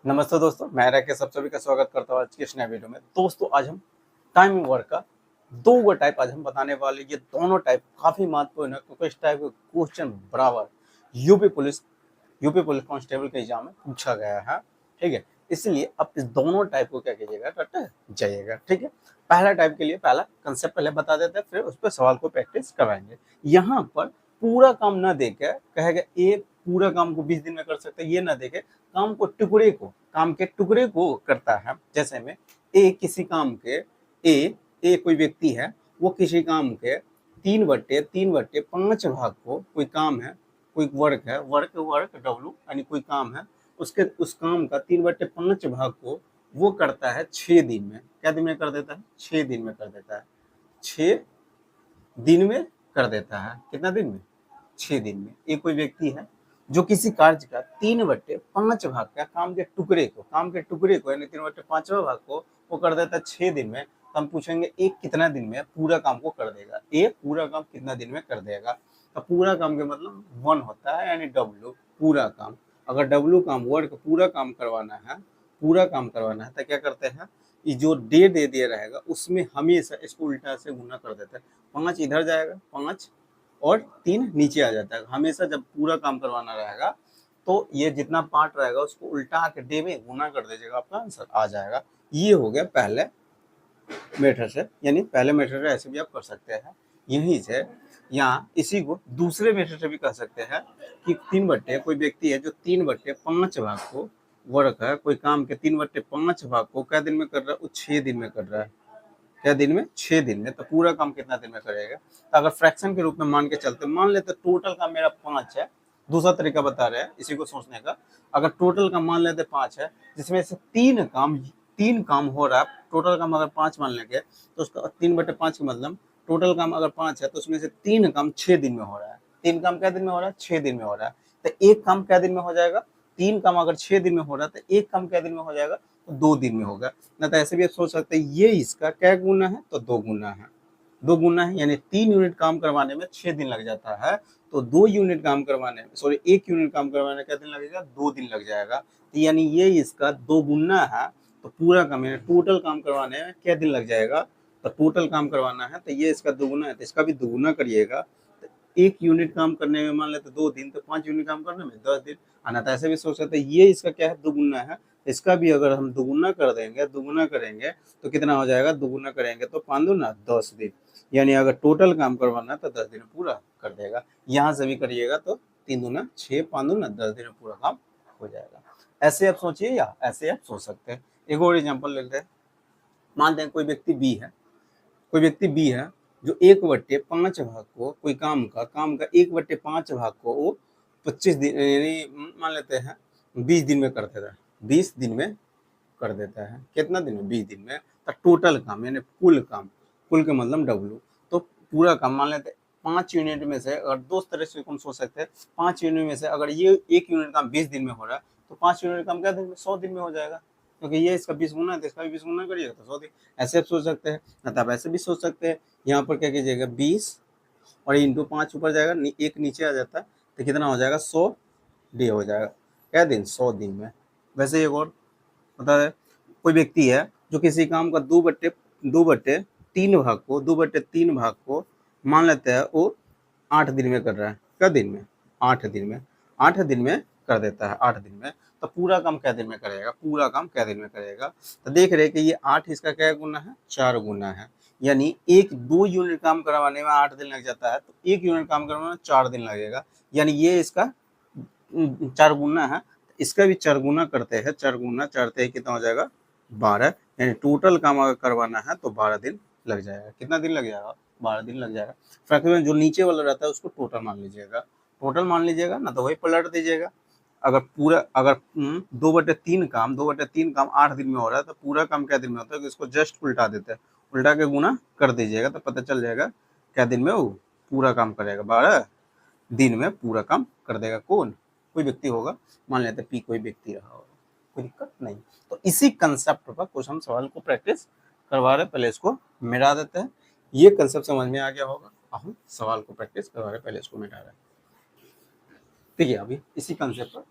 नमस्ते दोस्तों, मैं राकेश आप सभी का स्वागत करता हूँ आज की इस नए वीडियो में। दोस्तों आज हम टाइमिंग वर्क का दो टाइप आज हम बताने वाले। ये दोनों टाइप काफी महत्वपूर्ण है क्योंकि इस टाइप के क्वेश्चन बराबर यूपी पुलिस कांस्टेबल के एग्जाम में पूछा गया है। ठीक है, इसलिए आप इस दोनों टाइप को क्या कीजिएगा, रट जाइएगा। ठीक है, पहला टाइप के लिए पहला कंसेप्ट पहले बता देते हैं, फिर उस पर सवाल को प्रैक्टिस करवाएंगे। यहाँ पर पूरा काम ना देके कहेगा ये पूरा काम को 20 दिन में कर सकते हैं, ये ना देखे काम के टुकड़े को करता है। जैसे में ए किसी काम के ए कोई व्यक्ति है, वो किसी काम के 3/5 भाग को, कोई काम है, कोई वर्क है, वर्क डब्लू यानी कोई काम है, उसके उस काम का 3/5 भाग को वो करता है 6 दिन में। क्या दिन में कर देता है? 6 दिन में कर देता है। 6 दिन में कर देता है। कितना दिन में? 6 दिन में। एक कोई व्यक्ति है जो किसी कार्य का 3/5 भाग का काम के टुकड़े को यानी 3/5वां भाग को वो कर देता है 6 दिन में। तो हम पूछेंगे एक कितना दिन में पूरा काम को कर देगा? ए पूरा काम कितना दिन में कर देगा? तो पूरा काम के मतलब 1 होता है यानी डब्लू पूरा काम। अगर डब्लू काम वर्क पूरा काम करवाना है तो क्या करते हैं, ये जो डे दे दिया रहेगा उसमें हमेशा इसको उल्टा से गुना कर देता है। 5 इधर जाएगा, 5 और 3 नीचे आ जाता है। हमेशा जब पूरा काम करवाना रहेगा तो ये जितना पार्ट रहेगा उसको उल्टा के डे में गुना कर दीजिएगा, आपका आंसर आ जाएगा। ये हो गया पहले मेथड से, यानी पहले मेथड से ऐसे भी आप कर सकते हैं। यहीं से यहाँ इसी को दूसरे मेथड से भी कर सकते हैं कि कोई व्यक्ति है जो 3/5 भाग को वर्क है, कोई काम के 3/5 भाग को क्या दिन में कर रहा है? वो 6 दिन में कर रहा है। क्या दिन में? 6 दिन में। तो पूरा काम कितना दिन में करेगा? तो अगर फ्रैक्शन के रूप में मान के चलते, मान लेते टोटल काम मेरा 5 है। दूसरा तरीका बता रहे हैं इसी को सोचने का। अगर टोटल काम मान लेते 5 है, जिसमें से 3 काम हो रहा है, टोटल काम अगर 5 मान लेंगे तो उसका 3/5 का मतलब टोटल काम अगर 5 है तो उसमें से 3 काम 6 दिन में हो रहा है। 3 काम क्या दिन में हो रहा है? 6 दिन में हो रहा है। तो एक काम क्या दिन में हो जाएगा? 3 काम अगर 6 दिन में हो रहा है तो एक काम क्या दिन में हो जाएगा? तो 2 दिन में होगा। ना तो ऐसे भी आप सोच सकते हैं ये इसका क्या गुना है? तो 2 गुना है। 2 गुना है यानी 3 यूनिट काम करवाने में 6 दिन लग जाता है। तो 2 यूनिट काम करवाने में, सॉरी 1 यूनिट काम करवाने में क्या दिन लगेगा? 2 दिन लग जाएगा। तो यानी ये इसका 2 गुना है। तो पूरा काम यानी टोटल काम करवाने में क्या दिन लग जाएगा? तो टोटल काम करवाना है तो ये इसका 2 गुना है, तो इसका भी 2 गुना करिएगा। तो 1 यूनिट काम करने में मान लेते 2 दिन, तो 5 यूनिट काम करने में 10 दिन। आना तो ऐसे भी सोच सकते हैं ये इसका क्या है? 2 गुना है। इसका भी अगर हम दुगुना कर देंगे, दुगुना करेंगे तो कितना हो जाएगा? दुगुना करेंगे तो 5 दूना 10 दिन। यानी अगर टोटल काम करवाना है तो 10 दिन में पूरा कर देगा। यहाँ से भी करिएगा तो 3 दूना 6, 5 दूना 10 दिन में पूरा काम हो जाएगा। ऐसे आप सोचिए या ऐसे आप सोच सकते हैं। एक और एग्जाम्पल लेते हैं। मानते हैं कोई व्यक्ति बी है जो 1/5 भाग को, कोई काम का 1/5 भाग को वो 25 दिन यानी मान लेते हैं 20 दिन में कर देता है। 20 दिन में कर देता है। कितना दिन में? 20 दिन में। तो टोटल काम यानी कुल के मतलब डब्लू। तो पूरा काम मान लेते हैं 5 यूनिट में से, अगर दो तरह से हम सोच सकते हैं। 5 यूनिट में से अगर ये 1 यूनिट काम 20 दिन में हो रहा है तो 5 यूनिट काम क्या दिन में? 100 दिन में हो जाएगा। क्योंकि ये इसका 20 गुना है तो इसका भी 20 गुना करिएगा तो 100 दिन। ऐसे आप सोच सकते हैं। मतलब ऐसे भी सोच सकते हैं। यहाँ पर क्या कीजिएगा 20 और इंटू 5 ऊपर जाएगा, एक नीचे आ जाता है तो कितना हो जाएगा? 100 डे हो जाएगा। क्या दिन? 100 दिन में। वैसे एक और बता दें, कोई व्यक्ति है जो किसी काम का 2/3 भाग को मान लेते हैं वो 8 दिन में कर रहा है। क्या दिन में? 8 दिन में। 8 दिन में कर देता है। 8 दिन में। तो पूरा काम क्या दिन में करेगा? पूरा काम क्या दिन में करेगा? तो देख रहे हैं कि ये 8 इसका क्या गुना है? 4 गुना है। यानी 2 यूनिट काम करवाने में 8 दिन लग जाता है तो 1 यूनिट काम करवाने में 4 दिन लगेगा। यानी ये इसका 4 गुना है। इसका भी 4 गुना करते हैं। 4 गुना 4 कितना हो जाएगा? 12। यानी टोटल काम अगर करवाना है तो 12 दिन लग जाएगा। कितना दिन लग जाएगा? 12 दिन लग जाएगा। फ्रैक्शन जो नीचे वाला रहता है उसको टोटल मान लीजिएगा ना, तो वही पलट दीजिएगा। अगर 2/3 काम 8 दिन में हो रहा है तो पूरा काम क्या दिन में होता है? इसको जस्ट उल्टा देते हैं, उल्टा के गुना कर दीजिएगा तो पता चल जाएगा क्या दिन में वो पूरा काम करेगा। 12 दिन में पूरा काम कर देगा। कौन? कोई व्यक्ति होगा, मान लेते पी कोई व्यक्ति रहा होगा, कोई दिक्कत नहीं। तो इसी कंसेप्ट पर कुछ हम सवाल को प्रैक्टिस करवा रहे हैं। पहले इसको मिटा देते हैं। ये कंसेप्ट समझ में आ गया होगा। हम सवाल को प्रैक्टिस करवा रहे हैं, पहले इसको मिटा रहे हैं। ठीक है, अभी इसी कंसेप्ट पर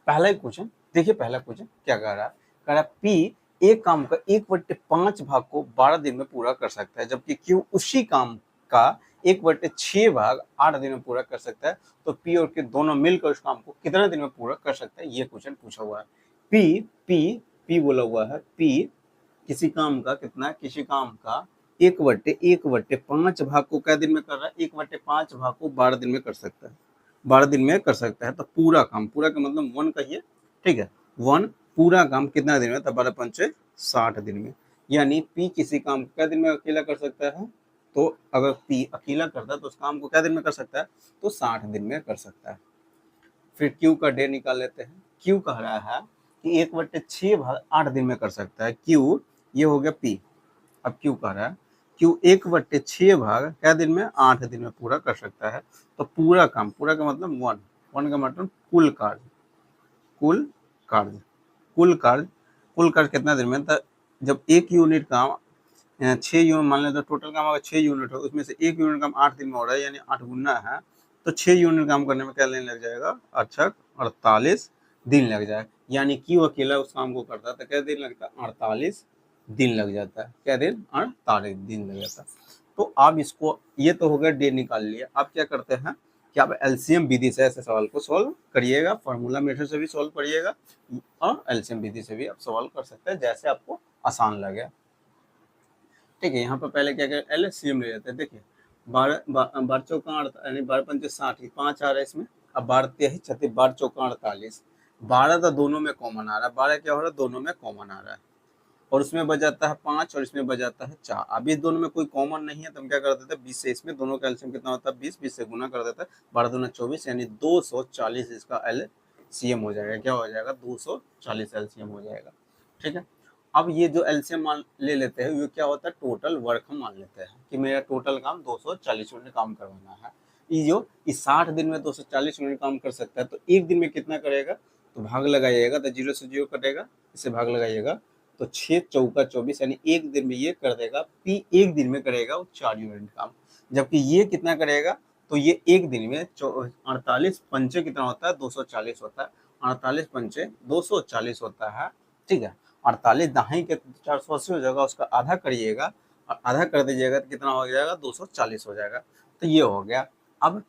पहला ही क्वेश्चन देखिए, पहला क्वेश्चन क्या कह रहा है, कह रहा है पी एक काम का 1/5 भाग को 12 दिन में पूरा कर सकता है, जबकि क्यू उसी काम का 1/6 भाग 8 दिन में पूरा कर सकता है। तो पी और क्यू दोनों मिलकर उस काम को कितना दिन में पूरा कर सकता है, ये क्वेश्चन पूछा हुआ है। पी पी पी बोला हुआ है, पी किसी काम का कितना, किसी काम का 1/5 भाग को क्या दिन में कर रहा है, 1/5 भाग को 12 दिन में कर सकता है, 12 दिन में कर सकता है। तो पूरा काम, पूरा का मतलब 1 कहिए, ठीक है, 1 पूरा काम कितना दिन में, तो 12 पंचे 60 दिन में। यानी पी किसी काम को क्या दिन में अकेला कर सकता है, तो अगर पी अकेला करता है तो उस काम को क्या दिन में कर सकता है, तो 60 दिन में कर सकता है। फिर क्यू का डे निकाल लेते हैं। क्यू कह रहा है कि 1/6 भाग 8 दिन में कर सकता है। क्यू, ये हो गया पी। अब क्यू कह रहा है क्यू 1/6 भाग क्या दिन में, 8 दिन में पूरा कर सकता है। तो पूरा काम, पूरा का मतलब 1, 1 का मतलब कुल कार्य, कुल कार्य, कुल कार्य, कुल कार्य कितना दिन में, तो जब एक यूनिट काम 6 यूनिट मान लें, तो टोटल काम अगर 6 यूनिट हो, उसमें से 1 यूनिट काम 8 दिन में हो रहा है, यानी 8 गुना है, तो 6 यूनिट काम करने में क्या दिन लग जाएगा, अच्छा 48 दिन लग जाएगा। यानी क्यों अकेला उस काम को करता है तो क्या दिन लगता है, 48 दिन लग जाता है। क्या दिन, 48 दिन लग जाता है। तो आप इसको, ये तो हो गया डे निकाल लिया। आप क्या करते हैं कि आप एलसीएम विधि से ऐसे सवाल को सॉल्व करिएगा, फार्मूला मेथड से भी सॉल्व करिएगा और एलसीएम विधि से भी आप सवाल कर सकते हैं, जैसे आपको आसान लगे। ठीक है, यहाँ पर पहले क्या करें, एलसीएम ले जाते हैं। देखिए 12 चौका 8 यानी 12 पंचे 60, 5 आ रहा है इसमें। अब 12 तेईस 36, 12 चौका 48, 12 तो दोनों में कॉमन आ रहा है, 12 क्या हो रहा है, दोनों में कॉमन आ रहा है, और उसमें बच जाता है 5 और इसमें बच जाता है 4। अब इस दोनों में कोई कॉमन नहीं है तो हम क्या कर देते हैं, 20 से इसमें दोनों का एलसीएम कितना होता है, 20, 20 से गुना कर देता है, 12 दूना 24, यानी 240 इसका एलसीएम हो जाएगा। क्या हो जाएगा, 240 एलसीएम हो जाएगा। ठीक है, अब ये जो एलसीएम मान ले लेते हैं, ये क्या होता है, टोटल वर्क हम मान लेते हैं कि मेरा टोटल काम 240 यूनिट काम करवाना है। ये जो इस 60 दिन में 240 यूनिट काम कर सकता है, तो एक दिन में कितना करेगा, तो भाग लगाइएगा, तो 0 से 0 कटेगा, इसे भाग लगाइएगा, तो 6 चौका 24, यानी एक दिन में ये कर देगा। पी एक दिन में करेगा वो 4 यूनिट काम, जबकि ये कितना करेगा, तो ये एक दिन में 48 पंचे कितना होता है, 240 होता है, 48 पंचे 240 होता है। ठीक है, 48 दहाई के 480 हो जाएगा, उसका आधा करिएगा और आधा कर दीजिएगा तो कितना हो जाएगा, 240 हो जाएगा। तो ये हो गया। अब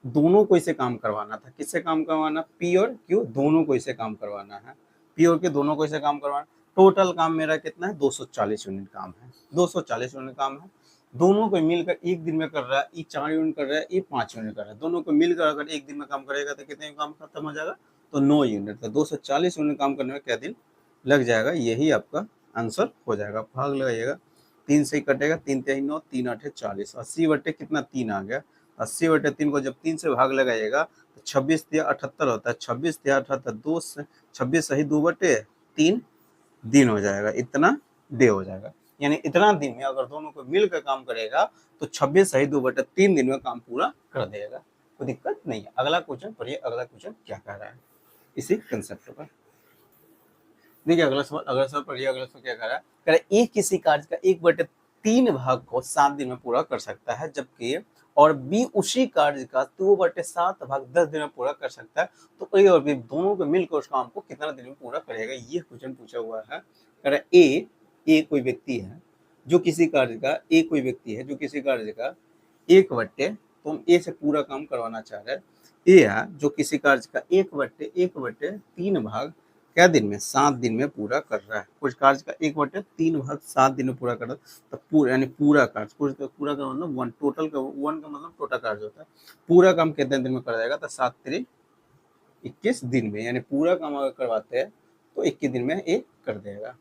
दोनों को इसे काम करवाना था, किससे काम करवाना, पी और क्यू दोनों को इसे काम करवाना है, पी और क्यू दोनों को इसे काम करवाना। टोटल काम मेरा कितना है, 240 यूनिट काम है, 240 यूनिट काम है। दोनों को मिलकर एक दिन में कर रहा है, ये 4 यूनिट कर रहा है, ये 5 यूनिट कर रहा है, दोनों को मिलकर अगर एक दिन में काम करेगा तो कितने काम खत्म हो जाएगा, तो 9 यूनिट। तो 240 यूनिट काम करने में क्या दिन लग जाएगा, यही आपका आंसर हो जाएगा। भाग लगाइएगा, 3 से ही कटेगा, 3 3 9, 3 8 40, 80 बटे कितना 3 आ गया, 80 बटे 3 को जब 3 से भाग लगाइएगा तो 26 या 78 होता है, 26 या 78, 2 से 26 सही 2 बटे 3 दिन हो जाएगा, इतना डे हो जाएगा। यानी इतना दिन में अगर दोनों को मिलकर काम करेगा तो 26 सही 2 बटे 3 दिन में काम पूरा कर देगा, कोई दिक्कत नहीं है। अगला क्वेश्चन पढ़िए, अगला क्वेश्चन क्या कह रहा है इसी कंसेप्ट पर। देखिए अगला सवाल, अगला सवाल पढ़िए, अगला सवाल क्या कह रहा है, कह रहा है एक किसी कार्य का 1/3 भाग को 7 दिन में पूरा कर सकता है, जबकि और बी उसी कार्य का 2/7 भाग 10 दिन में पूरा कर सकता है। तो ए और बी दोनों को मिलकर उस काम को कितना दिन में पूरा करेगा, ये क्वेश्चन पूछा हुआ है। कह रहा है ए कोई व्यक्ति है जो किसी कार्य का, ए कोई व्यक्ति है जो किसी कार्य का 1/, तो हम ए से पूरा काम करवाना चाह रहे हैं। ए है जो किसी कार्य का 1/3 भाग क्या दिन में, 7 दिन में पूरा कर रहा है। कुछ कार्य का 1/3 भाग 7 दिन में पूरा कर रहा है, तो पूरा यानी पूरा कार्य, पूरा का मतलब 1, टोटल का 1 का मतलब टोटल कार्य होता है। पूरा काम कितने दिन में कर जाएगा, तो 7 3 21 दिन में, यानी पूरा काम अगर करवाते हैं तो 21 दिन में ये कर देगा।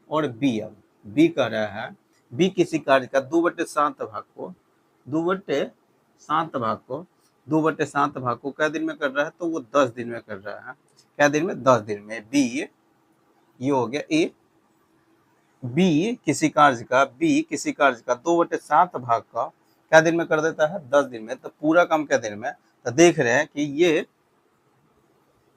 और बी, अब बी कह रहा है, बी किसी कार्य का 2/7 भाग को 2/7 भाग को 2/7 भाग को क्या दिन में कर रहा है, तो वो 10 दिन में कर रहा है। क्या दिन में, 10 दिन में। बी, ये हो गया ए। बी किसी कार्य का 2/7 भाग का क्या दिन में कर देता है, 10 दिन में। तो पूरा काम क्या दिन में, तो देख रहे हैं कि ये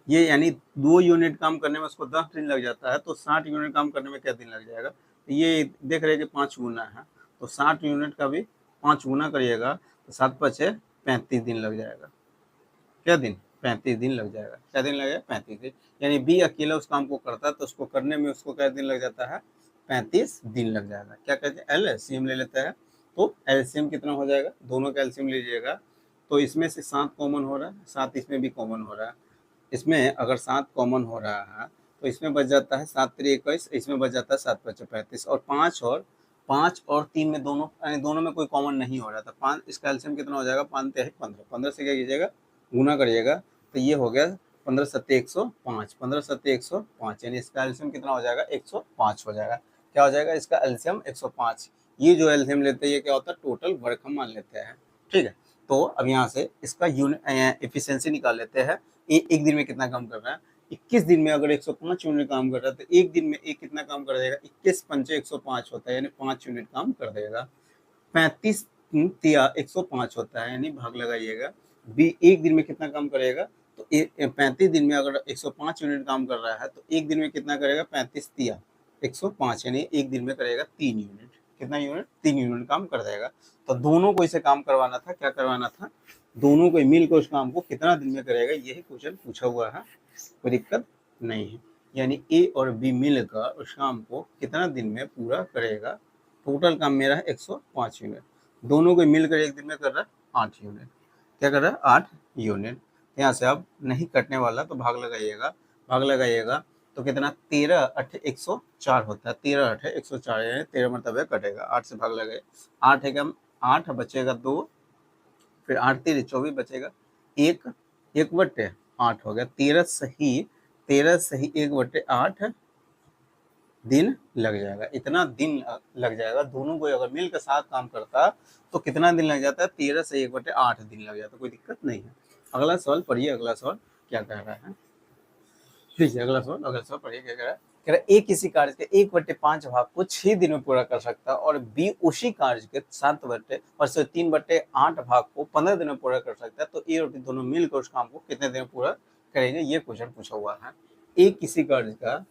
यानी 2 यूनिट काम करने में उसको 10 दिन लग जाता है, तो 60 यूनिट काम करने में क्या दिन लग जाएगा, तो ये देख रहे हैं कि 5 गुना है, तो 60 यूनिट का भी 5 गुना करिएगा तो 7 5 35 दिन लग जाएगा। क्या दिन, 35 दिन लग जाएगा। क्या दिन लगेगा? 35 दिन। यानी बी अकेला उस काम को करता है तो उसको करने में उसको क्या दिन लग जाता है? 35 दिन लग जाएगा। क्या कहते हैं? एलसीएम ले लेते हैं। तो एलसीएम कितना हो जाएगा? दोनों का एलसीएम लीजिएगा तो इसमें से 7 कॉमन हो रहा है, 7 इसमें भी कॉमन हो रहा है। इसमें अगर 7 कॉमन हो रहा है तो इसमें बच जाता है 7 3 21, इसमें बच जाता है 7 5 35 और 5 और 3 में दोनों यानी दोनों में कोई कॉमन नहीं हो रहा था। 5 इसका एलसीएम कितना हो जाएगा? 5 3 15, 15 से क्या कीजिएगा? गुना करिएगा तो ये हो गया 15 7 105, 15 7 105 यानी इसका एलसीएम कितना हो जाएगा? 105 हो जाएगा। क्या हो जाएगा? इसका एलसीएम 105। ये जो एलसीएम लेते हैं ये क्या होता है? टोटल वर्क हम मान लेते हैं। ठीक है, तो अब यहाँ से इसका यूनिट एफिशिएंसी निकाल लेते हैं। एक दिन में कितना काम कर रहा है? 21 दिन में अगर 105 यूनिट काम कर रहा है तो एक दिन में एक कितना काम कर देगा? 21 पंचे 105 होता है यानी 5 यूनिट काम कर देगा। 35 तिया 105 होता है यानी भाग लगाइएगा। बी एक दिन में कितना काम करेगा? तो 35 दिन में अगर 105 यूनिट काम कर रहा है तो एक दिन में कितना करेगा? 35 तिया 105 यानी एक दिन में करेगा 3 यूनिट। कितना यूनिट? 3 यूनिट काम कर देगा। तो दोनों को इसे काम करवाना था। क्या करवाना था? दोनों को मिलकर उस काम को कितना दिन में करेगा यही क्वेश्चन पूछा हुआ है। कोई दिक्कत नहीं है। यानी ए और बी मिलकर उस काम को कितना दिन में पूरा करेगा? टोटल काम मेरा है 105 यूनिट। दोनों को मिलकर एक दिन में कर रहा है 8 यूनिट। क्या कर रहा है? 8 यूनिट। यहाँ से अब नहीं कटने वाला तो भाग लगाइएगा। भाग लगाइएगा तो कितना? 13 8 104 होता है। 13 8 104 यानी 13 मरतबे कटेगा। 8 से भाग लगाए, 8 है क्या? 8 बचेगा 2, फिर 8 3 24 बचेगा 1, 1/8 हो गया। 13 सही 1/8 दिन लग जाएगा। इतना दिन लग जाएगा। दोनों को अगर मिलकर साथ काम करता तो कितना दिन लग जाता है? 13 से 1/8 दिन लग जाता। कोई दिक्कत नहीं है। अगला सवाल पढ़िए। अगला सवाल क्या कह रहा है? लीजिए अगला सवाल पढ़िए। क्या कह रहा है? कह रहा है ए किसी कार्य के 1/5 भाग को 6 दिन में पूरा कर सकता है और बी उसी कार्य के 3/8 भाग को 15 दिन में पूरा कर सकता है। तो ए और बी दोनों मिलकर उस काम को कितने दिन में पूरा करेंगे? ये क्वेश्चन पूछा हुआ है। ए किसी कार्य का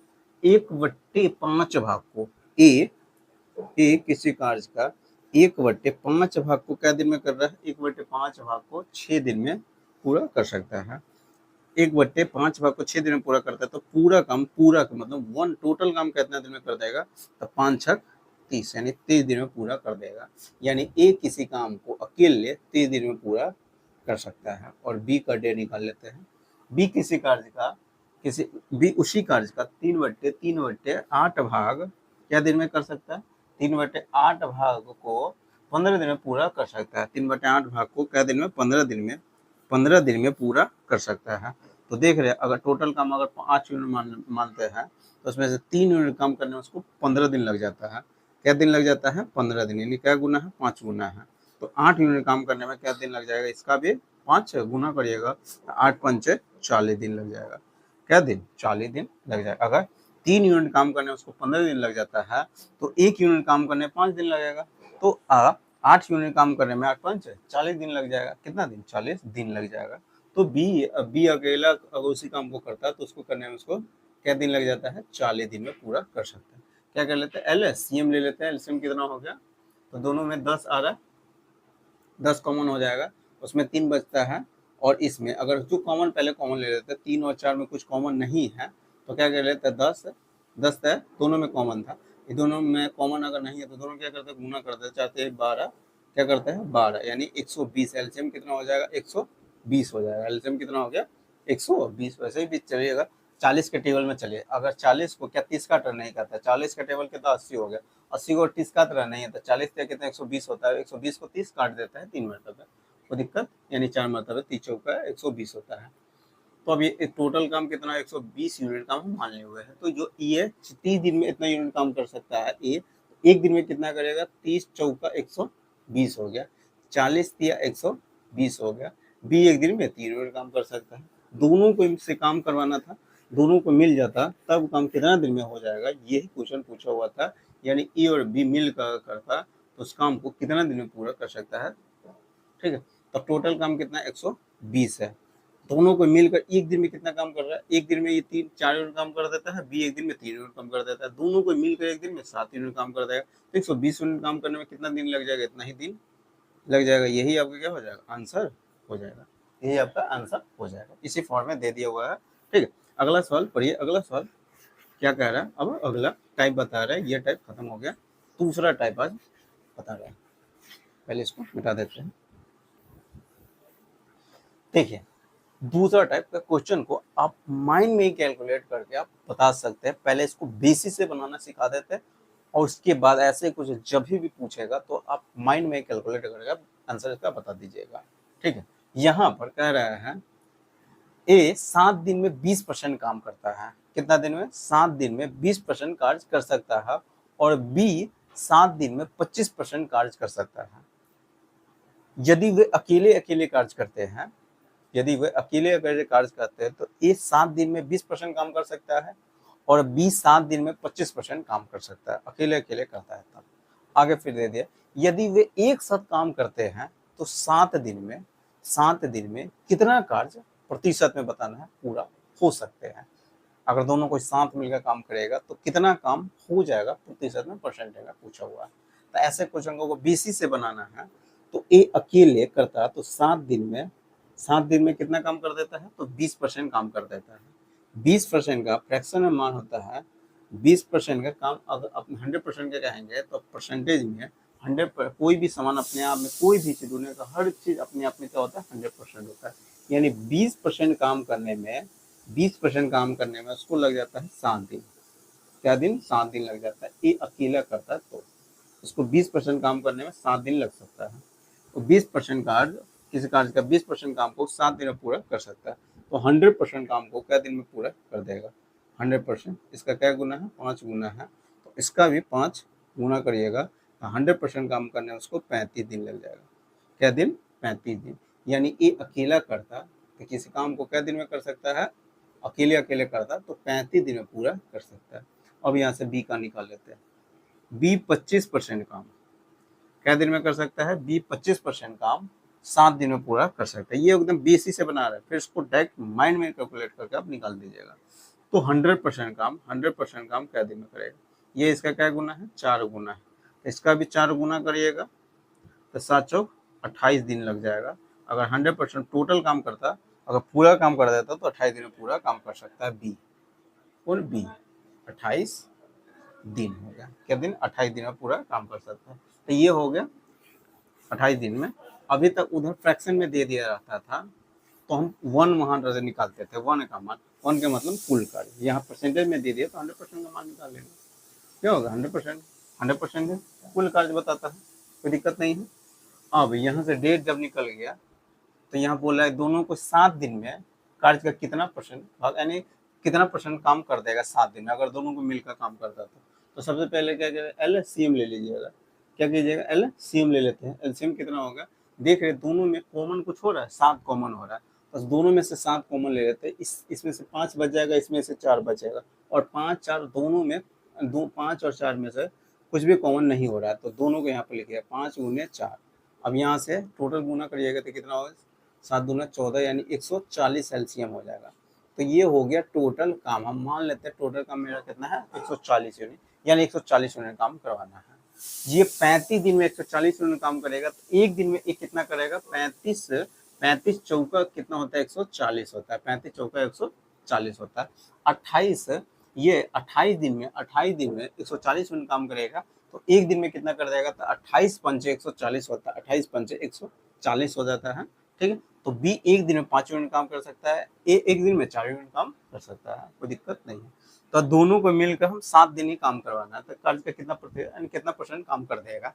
1/5 भाग को ए किसी कार्य का 1/5 भाग को क्या दिन में कर रहा है? 1/5 भाग को 6 दिन में पूरा कर सकता है। 1/5 भाग को 6 दिन में पूरा करता है तो पूरा काम पूरा का मतलब वन टोटल काम कितना दिन में कर देगा? तो 5 6 30 यानी 30 दिन में पूरा कर देगा। यानी ए किसी काम को अकेले 30 दिन में पूरा कर सकता है। और बी का डे निकाल लेते हैं। बी किसी कार्य का बी उसी कार्य का 3/8 भाग क्या दिन में कर सकता है? 3/8 भाग को 15 दिन में पूरा कर सकता है। 3/8 भाग को क्या दिन में? 15 दिन में पूरा कर सकता है। तो देख रहे हैं अगर टोटल काम अगर 5 यूनिट मानते हैं तो उसमें से 3 यूनिट काम करने में उसको 15 दिन लग जाता है। क्या दिन लग जाता है? 15 दिन। यानी क्या गुना है? 5 गुना है। तो 8 यूनिट काम करने में क्या दिन लग जाएगा? इसका भी 5 गुना करिएगा, 8 पंचे 40 दिन लग जाएगा। क्या दिन? 40 दिन लग जाएगा। अगर 3 यूनिट काम करने में उसको 15 दिन लग जाता है तो 1 यूनिट काम करने में 5 दिन लगेगा। तो 8 यूनिट काम करने में 8 5 40 दिन लग जाएगा। कितना दिन? 40 दिन लग जाएगा। तो बी अकेला अगर उसी काम को करता है तो उसको करने में उसको क्या दिन लग जाता है? 40 दिन में पूरा कर सकता है। क्या कर लेते हैं? एलसीएम ले लेते हैं। एलसीएम कितना हो गया? तो दोनों में 10 आ रहा है, 10 कॉमन हो जाएगा, उसमें 3 बचता है। और इसमें अगर जो कॉमन पहले कॉमन ले लेते हैं, 3 और 4 में कुछ कॉमन नहीं है तो क्या कर लेते हैं? 10 10 है, दोनों में कॉमन था। ये दोनों में कॉमन अगर नहीं है तो दोनों क्या करते हैं? गुना करते हैं। चाहते हैं 12, क्या करते हैं? 12 यानी 120। एलसीएम कितना हो जाएगा? 120 हो जाएगा। एलसीएम कितना हो गया? 120। वैसे ही बीच चलिएगा 40 के टेबल में चलिए। अगर 40 को क्या 30 का टर्न नहीं करता? 40 का टेबल कितना? 80 हो गया। 80 को 30 का तरह नहीं है तो 40 से कितना? 120 होता है। 120 को 30 काट देता है 3 मरतबे। कोई दिक्कत यानी 4 मरतबे 30 चौका 120 होता है। तो अब ये टोटल काम कितना? 120 यूनिट काम हम मान लिए हुए हैं। तो जो ये 30 दिन में इतना यूनिट काम कर सकता है ए, एक दिन में कितना करेगा? 30 चौका 120 हो गया। 40 तिया 120 हो गया। बी एक दिन में 3 यूनिट काम कर सकता है। दोनों को इनसे काम करवाना था, दोनों को मिल जाता तब काम कितना दिन में हो जाएगा? यही क्वेश्चन पूछा हुआ था। यानी ए और बी मिल कर करता तो उस काम को कितना दिन में पूरा कर सकता है? ठीक है, तो टोटल काम कितना? 120 है। दोनों को मिलकर एक दिन में कितना काम कर रहा है? एक दिन में ये 3 4 यूनिट काम कर देता है, बी एक दिन में 3 यूनिट काम कर देता है। दोनों को मिलकर एक दिन में 7 यूनिट काम कर देगा। तो 120 यूनिट काम करने में कितना दिन लग जाएगा? इतना ही दिन लग जाएगा। यही आपका क्या हो जाएगा? आंसर हो जाएगा। ये आपका आंसर हो जाएगा, इसी फॉर्म में दे दिया हुआ है। ठीक है, अगला सवाल पढ़िए। अगला सवाल क्या कह रहा है, अब अगला टाइप बता रहा है, ये टाइप खत्म हो गया, दूसरा टाइप आज बता रहा है। पहले इसको मिटा देते हैं। देखिए, दूसरा टाइप का क्वेश्चन को आप माइंड में ही कैलकुलेट करके आप बता सकते हैं। पहले इसको बेसिस से बनाना सिखा देते हैं, और उसके बाद ऐसे कुछ जब भी पूछेगा तो आप माइंड में कैलकुलेट करके आंसर इसका बता दीजिएगा। ठीक है, यहाँ पर कह रहा है ए 7 दिन में 20% काम करता है। कितना दिन में? 7 दिन में 20% कार्य कर सकता है। और बी 7 दिन में 25% कार्य कर सकता है। यदि वे अकेले अकेले कार्य करते हैं, यदि वे अकेले अकेले कार्य करते हैं तो ए 7 दिन में 20% काम कर सकता है और बी 7 दिन में 25% काम कर सकता है, अकेले अकेले करता है तब। आगे फिर दे दिया, यदि वे एक साथ काम करते हैं तो 7 दिन में कितना कार्य प्रतिशत में बताना है पूरा हो सकते हैं। अगर दोनों को साथ मिलकर काम करेगा तो कितना काम हो जाएगा प्रतिशत में, परसेंटेज में पूछा हुआ है। तो ऐसे क्वेश्चन को बीसी से बनाना है तो ए अकेले करता है तो 7 दिन में कितना काम कर देता है, तो 20% काम कर देता है। 20% का फ्रैक्शन में मान होता है, 20% का काम अगर अपने 100% का कहेंगे तो परसेंटेज में 100 कोई भी सामान अपने आप में, कोई भी चीज दुनिया का हर चीज अपने आप में क्या होता है, 100% होता है। यानी 20% काम करने में 20% काम करने में उसको लग जाता है 7 दिन। क्या दिन? 7 दिन लग जाता है। ये अकेला करता है तो उसको 20% काम करने में 7 दिन लग सकता है। तो 20% कार्य, किसी कार्य का 20% काम को 7 दिन में पूरा कर सकता है। तो 100% काम को क्या दिन में पूरा कर देगा? 100%। इसका क्या गुना है? 5 गुना है। तो इसका भी 5 गुना करिएगा तो 100% काम करने में उसको 35 दिन लग जाएगा। क्या दिन? 35 दिन। यानी ये अकेला करता तो किसी काम को क्या दिन में कर सकता है? अकेले अकेले करता तो 35 दिन में पूरा कर सकता है। अब यहाँ से बी का निकाल लेते हैं। बी 25% काम क्या दिन में कर सकता है? बी 25% काम 7 दिन में पूरा कर सकता है। ये एकदम बेसिक से बना रहा है, फिर इसको डायरेक्ट माइंड में कैलकुलेट करके आप निकाल दीजिएगा। तो 100% काम क्या दिन में करेगा? ये इसका क्या गुना है? 4 गुना है। इसका भी 4 गुना करिएगा तो 7 चौक 28 दिन लग जाएगा। अगर 100% टोटल काम करता, अगर पूरा काम कर देता तो 28 दिन में पूरा काम कर सकता है बी। कौन? बी। 28 दिन हो गया। क्या दिन? 28 दिन में पूरा काम कर सकता है। तो ये हो गया 28 दिन में। अभी तक उधर फ्रैक्शन में दे दिया रहता था तो हम 1 वहां से निकालते थे, 1 का मान, 1 के मतलब कुल कार्य। यहाँ परसेंटेज में दे दिया तो 100% का मान निकाल लेंगे। क्या होगा? 100% है, कुल कार्य बताता है, कोई दिक्कत नहीं है। अब यहाँ से डेट जब निकल गया तो यहाँ बोला है दोनों को 7 दिन में कार्य का कितना परसेंट भाग, यानी कितना परसेंट काम कर देगा 7 दिन में अगर दोनों को मिलकर काम करता तो सबसे पहले क्या करेगा? एलसीएम ले लीजिएगा। क्या कीजिएगा? एलसीएम ले लेते हैं। एलसीएम कितना होगा? देख रहे दोनों में कॉमन कुछ हो रहा है, 7 कॉमन हो रहा है, बस दोनों में से 7 कॉमन ले लेते हैं। इसमें से 5 बच जाएगा, इसमें से 4 बचेगा, और 5 4 दोनों में, 5 और 4 में से कुछ भी कॉमन नहीं हो रहा है तो दोनों को यहाँ पर लिखिए 5 गुने 4। अब यहाँ से टोटल गुना करिएगा तो कितना होगा? 7 दूना 14, यानी 140 एलसीएम हो जाएगा। तो ये हो गया टोटल काम। हम मान लेते हैं टोटल काम मेरा कितना है? 140 यूनिट, यानी 140 यूनिट काम करवाना है। ये 35 दिन में 140 यूनिट काम करेगा तो एक दिन में एक कितना करेगा? 35 चौका कितना होता है? 140 होता है। 35 चौका 140 होता है। 28 दिन में 140 यूनिट काम करेगा तो एक दिन में कितना कर देगा? तो 28 पंचे 140 होता है, 28 पंचे 140 हो जाता है। ठीक है, तो बी एक दिन में 5 यूनिट काम कर सकता है, ए एक दिन में 4 यूनिट काम कर सकता है, कोई दिक्कत नहीं है। तो दोनों को मिलकर हम 7 दिन ही काम करवाना है तो कार्य का कितना परसेंट काम कर देगा?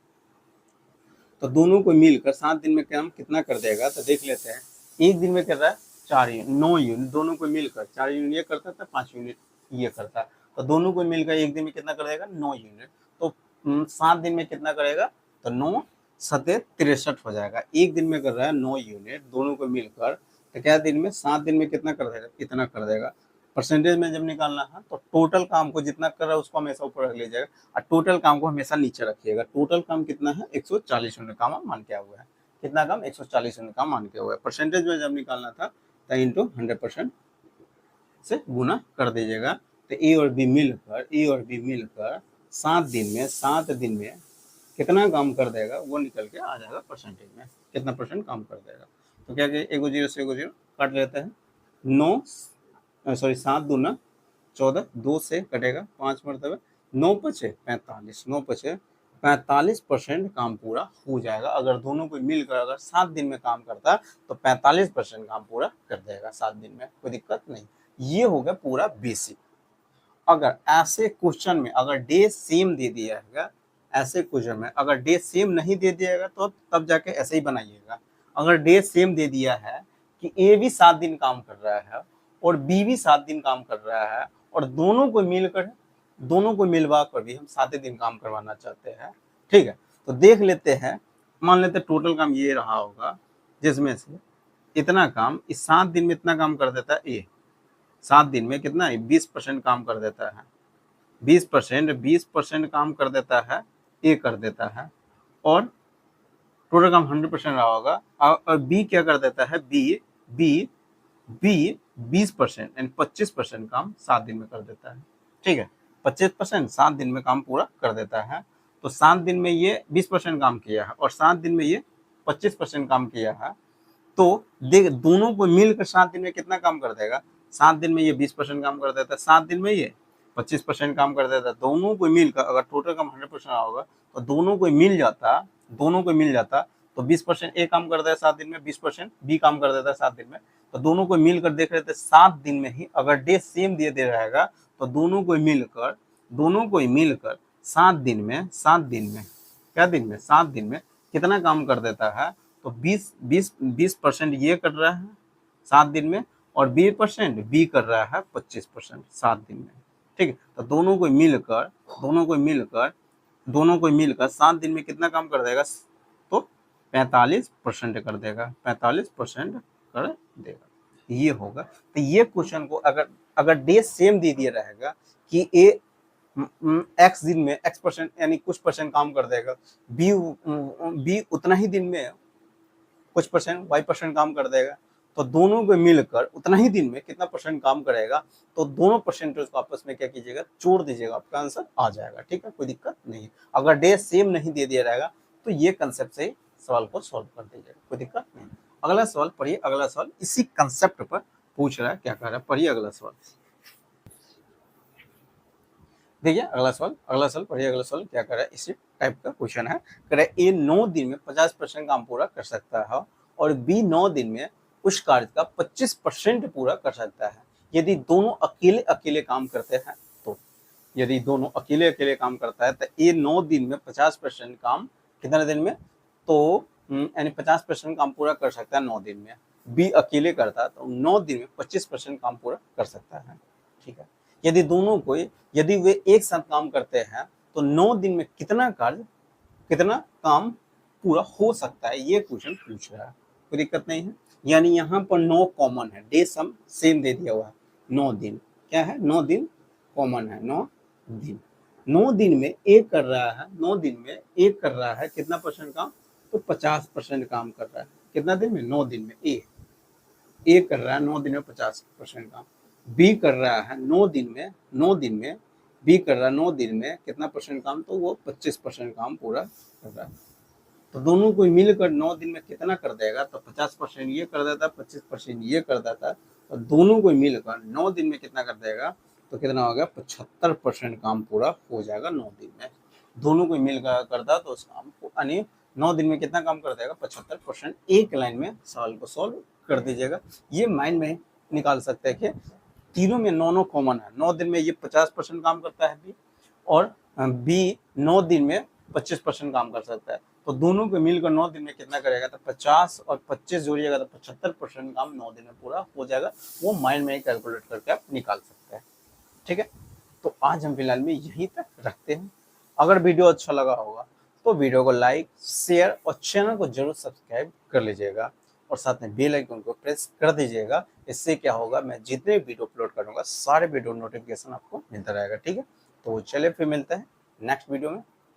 तो दोनों को मिलकर 7 दिन में काम कितना कर देगा तो देख लेते हैं। एक दिन में कर रहा है 4 यूनिट, 9 यूनिट, दोनों को मिलकर 4 यूनिट ये करता था, 5 यूनिट ये करता, तो दोनों को मिलकर एक दिन में कितना कर देगा? 9 यूनिट। तो 7 दिन में कितना करेगा? तो 9 सते 63 हो जाएगा। एक दिन में कर रहा है 9 यूनिट, दोनों को मिलकर, तो क्या दिन में? 7 दिन में कितना कर देगा? इतना कर देगा। परसेंटेज में जब निकालना है तो टोटल काम को जितना कर रहा है उसको हमेशा ऊपर रख लीजिएगा और टोटल काम को हमेशा नीचे रखिएगा। टोटल काम कितना है? 140 यूनिट काम मान के हुआ है। कितना काम? 140 यूनिट काम मान के हुआ है। परसेंटेज में जब निकालना था तो इंटू 100% से गुना कर दीजिएगा। तो ए और बी मिलकर 7 दिन में कितना काम कर देगा वो निकल के आ जाएगा परसेंटेज में, कितना परसेंट काम कर देगा। तो क्या करें, एगो जीरो से एगो जीरो काट लेते हैं। 7 दूना 14, 2 से कटेगा 5 मरतबे, 9 पचे 45, 9 पचे 45% काम पूरा हो जाएगा। अगर दोनों को मिलकर अगर 7 दिन में काम करता तो 45% काम पूरा कर देगा 7 दिन में, कोई दिक्कत नहीं। ये हो गया पूरा बेसिक। अगर ऐसे क्वेश्चन में अगर डे सेम दे दिया है, ऐसे क्वेश्चन में अगर डे सेम नहीं दे दिएगा तो तब जाके ऐसे ही बनाइएगा। अगर डे सेम दे दिया है कि ए भी 7 दिन काम कर रहा है और बी भी 7 दिन काम कर रहा है और दोनों को मिलकर, दोनों को मिलवा कर भी हम 7 दिन काम करवाना चाहते हैं, ठीक है। तो देख लेते हैं, मान लेते टोटल काम ये रहा होगा, जिसमें से इतना काम इस 7 दिन में इतना काम कर देता है ए, 7 दिन में कितना है 20% काम कर देता है, 20% काम कर देता है, ए कर देता है, और टोटल काम 100% रहा होगा। और बी क्या कर देता है, बी 20% यानी 25% काम 7 दिन में कर देता है, ठीक है। 25% 7 दिन में काम पूरा कर देता है। तो 7 दिन में ये 20% काम किया है और 7 दिन में ये 25% काम किया है। तो देख दोनों को मिलकर 7 दिन में कितना काम कर देगा, 7 दिन में ये 20% काम कर देता है, 7 दिन में ये 25% काम कर देता है। दोनों को मिलकर अगर टोटल काम 100% होगा तो दोनों को मिल जाता तो 20% ए काम कर देता है 7 दिन में, 20% बी काम कर देता है 7 दिन में। तो दोनों को मिलकर देख रहे थे 7 दिन में ही अगर डे सेम दे रहेगा तो दोनों को मिलकर 7 दिन में क्या दिन में 7 दिन में कितना काम कर देता है, तो 20% ये कर रहा है 7 दिन में और 20% बी कर रहा है 25% 7 दिन में, ठीक है। तो दोनों को मिलकर 7 दिन में कितना काम कर देगा, तो 45% कर देगा, 45% कर देगा, ये होगा। तो ये क्वेश्चन को अगर डे सेम दे दिया रहेगा कि ए एक्स दिन में x% यानी कुछ परसेंट काम कर देगा, बी उतना ही दिन में कुछ परसेंट y% काम कर देगा, तो दोनों को मिलकर उतना ही दिन में कितना परसेंट काम करेगा, तो दोनों परसेंटेज को आपस में क्या कीजिएगा, जोड़ दीजिएगा, आपका आंसर आ जाएगा, ठीक है, कोई दिक्कत नहीं। अगर डे सेम नहीं दे दिया रहेगा तो ये कंसेप्ट से सवाल को सॉल्व कर दीजिएगा, कोई दिक्कत नहीं। अगला सवाल पढ़िए, अगला सवाल इसी कंसेप्ट पर पूछ रहा है, क्या कह रहा है, पढ़िए अगला सवाल। देखिए अगला सवाल पढ़िए, अगला सवाल क्या कर रहा है, इसी टाइप का क्वेश्चन है। कह रहा है ए 9 दिन में 50% काम पूरा कर सकता है और बी 9 दिन में उस कार्य का 25% पूरा कर सकता है। यदि दोनों अकेले अकेले काम करते हैं तो, यदि दोनों अकेले अकेले काम करता है तो ए 9 दिन में 50% काम कितने दिन में, तो यानी 50% काम पूरा कर सकता है 9 दिन में। बी अकेले करता है तो 9 दिन में 25% काम पूरा कर सकता है, ठीक है। यदि वे एक साथ काम करते हैं तो 9 दिन में कितना काम पूरा हो सकता है, ये क्वेश्चन पूछ रहा है, कोई दिक्कत नहीं है। यानी यहाँ पर 9 कॉमन है, डे सम सेम दे दिया हुआ है, 9 दिन क्या है, 9 दिन कॉमन है, 9 दिन में एक कर रहा है, 9 दिन में एक कर रहा है कितना परसेंट काम, तो 50% काम कर रहा है, कितना दिन में, 9 दिन में ए कर रहा है 9 दिन में 50% काम। बी कर रहा है 9 दिन में बी कर रहा है 9 दिन में कितना परसेंट काम, तो वो 25% काम पूरा कर रहा है। तो दोनों को मिलकर 9 दिन में कितना कर देगा, तो 50% ये कर देता है, 25% ये कर देता है, और दोनों को मिलकर 9 दिन में कितना कर देगा, तो कितना होगा, 75% काम पूरा हो जाएगा 9 दिन में। दोनों को मिलकर करता तो उस काम को यानी 9 दिन में कितना काम कर देगा, 75%। एक लाइन में सवाल को सॉल्व कर दीजिएगा। ये माइंड में निकाल सकते हैं कि तीनों में 9 कॉमन है, 9 दिन में ये 50% काम करता है बी, और बी 9 दिन में 25% काम कर सकता है। तो दोनों को मिलकर 9 दिन में कितना करेगा, तो 50 और 25 जोड़िएगा तो 75% काम 9 दिन में पूरा हो जाएगा। वो माइंड में कैलकुलेट करके आप निकाल सकते हैं, ठीक है। तो आज हम फिलहाल में यहीं तक रखते हैं। अगर वीडियो अच्छा लगा होगा तो वीडियो को लाइक, शेयर और चैनल को जरूर सब्सक्राइब कर लीजिएगा और साथ में बेल आइकन को प्रेस कर दीजिएगा। इससे क्या होगा, मैं जितने वीडियो अपलोड करूंगा सारे वीडियो नोटिफिकेशन आपको मिलता रहेगा, ठीक है। तो चलिए फिर मिलते हैं नेक्स्ट वीडियो में।